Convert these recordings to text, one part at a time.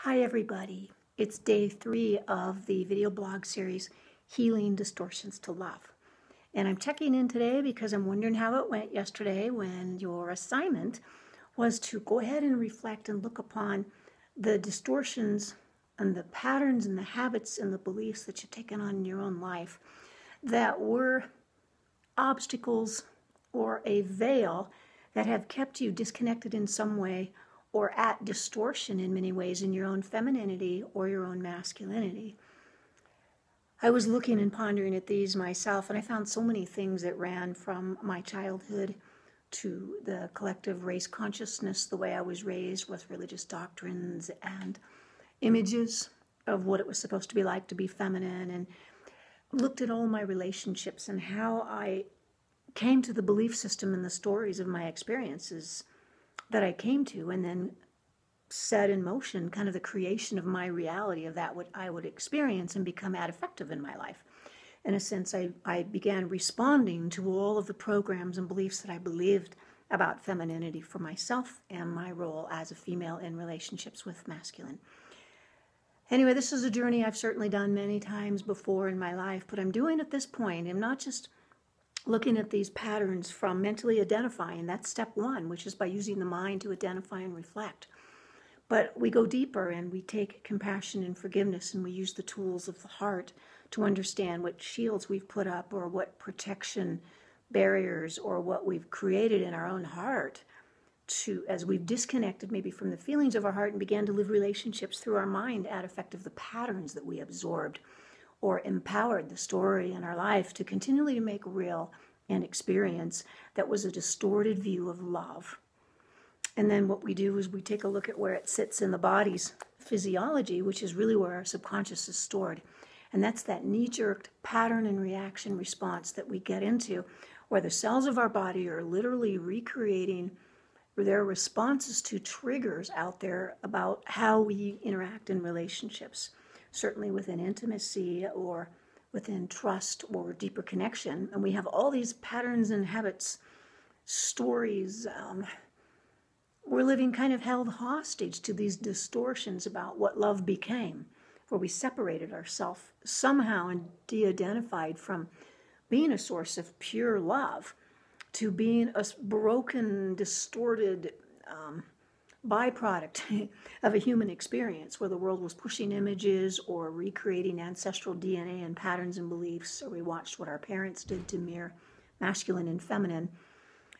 Hi everybody, it's day 3 of the video blog series Healing Distortions to Love. And I'm checking in today because I'm wondering how it went yesterday when your assignment was to go ahead and reflect and look upon the distortions and the patterns and the habits and the beliefs that you've taken on in your own life that were obstacles or a veil that have kept you disconnected in some way or at distortion in many ways in your own femininity or your own masculinity. I was looking and pondering at these myself, and I found so many things that ran from my childhood to the collective race consciousness, the way I was raised with religious doctrines and images of what it was supposed to be like to be feminine, and looked at all my relationships and how I came to the belief system and the stories of my experiences that I came to, and then set in motion kind of the creation of my reality of that what I would experience and become ad effective in my life. In a sense, I began responding to all of the programs and beliefs that I believed about femininity for myself and my role as a female in relationships with masculine. Anyway, this is a journey I've certainly done many times before in my life, but I'm doing at this point. I'm not just looking at these patterns from mentally identifying. That's step 1, which is by using the mind to identify and reflect. But we go deeper and we take compassion and forgiveness, and we use the tools of the heart to understand what shields we've put up or what protection barriers or what we've created in our own heart to, as we've disconnected maybe from the feelings of our heart and began to live relationships through our mind at effect of the patterns that we absorbed or empowered the story in our life to continually make real and experience that was a distorted view of love. And then what we do is we take a look at where it sits in the body's physiology, which is really where our subconscious is stored. And that's that knee-jerk pattern and reaction response that we get into, where the cells of our body are literally recreating their responses to triggers out there about how we interact in relationships. Certainly within intimacy or within trust or deeper connection. And we have all these patterns and habits, stories. We're living kind of held hostage to these distortions about what love became, where we separated ourselves somehow and de-identified from being a source of pure love to being a broken, distorted byproduct of a human experience where the world was pushing images or recreating ancestral DNA and patterns and beliefs, or we watched what our parents did to mirror masculine and feminine.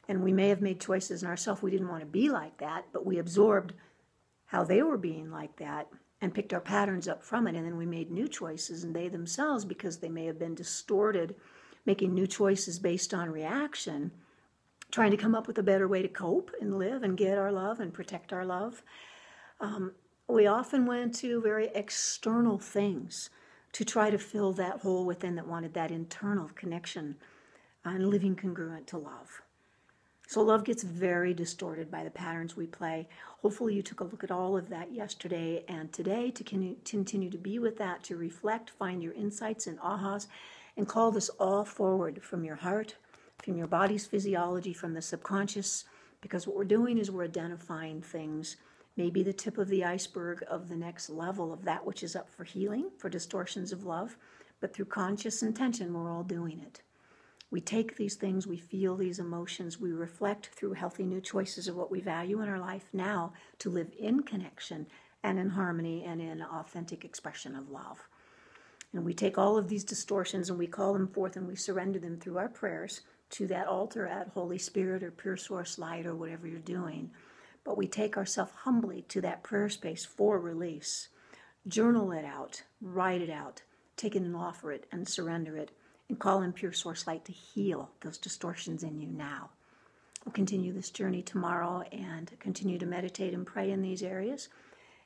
And we may have made choices in ourselves we didn't want to be like that, but we absorbed how they were being like that and picked our patterns up from it. And then we made new choices, and they themselves, because they may have been distorted, making new choices based on reaction, trying to come up with a better way to cope and live and get our love and protect our love. We often went to very external things to try to fill that hole within that wanted that internal connection and living congruent to love. So love gets very distorted by the patterns we play. Hopefully you took a look at all of that yesterday and today to continue to be with that, to reflect, find your insights and ahas, and call this all forward from your heart, from your body's physiology, from the subconscious, because what we're doing is we're identifying things, maybe the tip of the iceberg of the next level of that which is up for healing, for distortions of love, but through conscious intention, we're all doing it. We take these things, we feel these emotions, we reflect through healthy new choices of what we value in our life now to live in connection and in harmony and in authentic expression of love. And we take all of these distortions and we call them forth and we surrender them through our prayers to that altar at Holy Spirit or Pure Source Light or whatever you're doing. But we take ourselves humbly to that prayer space for release. Journal it out, write it out, take it and offer it and surrender it, and call in Pure Source Light to heal those distortions in you now. We'll continue this journey tomorrow and continue to meditate and pray in these areas.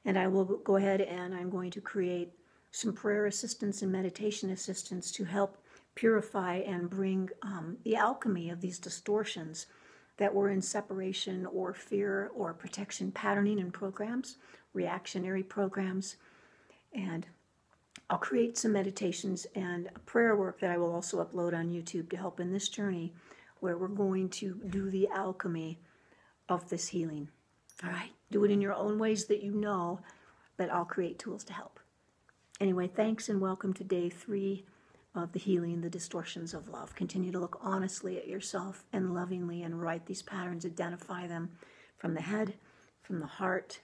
And I will go ahead and I'm going to create some prayer assistance and meditation assistance to help purify and bring the alchemy of these distortions that were in separation or fear or protection patterning and programs, reactionary programs. And I'll create some meditations and prayer work that I will also upload on YouTube to help in this journey where we're going to do the alchemy of this healing. All right? Do it in your own ways that you know but I'll create tools to help. Anyway, thanks and welcome to day 3 of the healing, the distortions of love. Continue to look honestly at yourself and lovingly and write these patterns, identify them from the head, from the heart,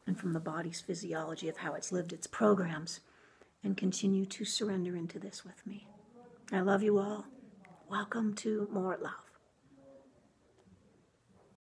and from the body's physiology of how it's lived its programs, and continue to surrender into this with me. I love you all. Welcome to more love.